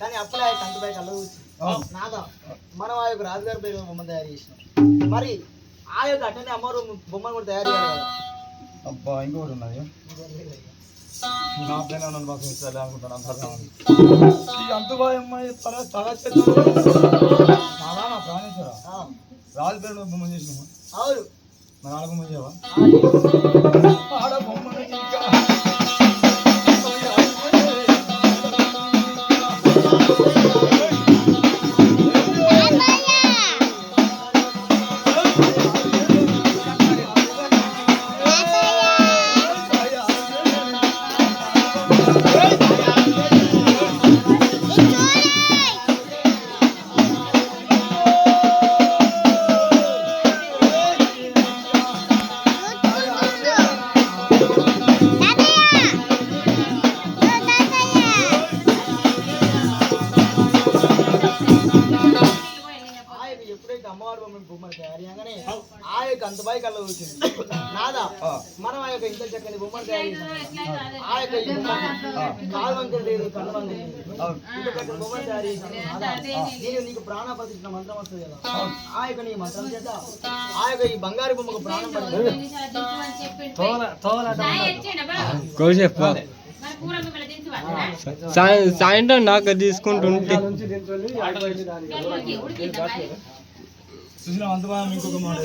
కానీ అప్పుడే కంటిపై కళ్ళు నాదా మనం ఆ యొక్క రాజుగారి పై బొమ్మ తయారు చేసినాం. మరి ఆ యొక్క అట్టనే అమ్మవారు బొమ్మను కూడా తయారు చేయాలి కదా. అబ్బా ఇంకోటి ఉన్నది నా పైన అనుకుంటాను అంత బాగా అమ్మాయి చాలా నా ప్రాణేశ్వర రాజు పేరు బొమ్మ చేసినాము. అవును మన ఆడ బొమ్మ చేయవా ఆడ బొమ్మ అమ్మవారి బొమ్మను తయారు చేయగానే ఆ యొక్క అంత బాయి కళ్ళ వచ్చింది నాదా మనం ఆ యొక్క ఇంత చక్కని బొమ్మను తయారు చేసాం. ఆ యొక్క కాలు వంకలు లేదు కళ్ళు వంకలు లేదు బొమ్మను తయారు చేసాను నాదా. నేను నీకు ప్రాణ ప్రతిష్ఠ మంత్రం వస్తుంది కదా, ఆ యొక్క నీ మంత్రం చేత ఆ యొక్క ఈ బంగారు బొమ్మకు ప్రాణం పడుతుంది. సాయంత్రం నాకు తీసుకుంటుంటే చూసిన అంత బాగా ఇంకొక మాట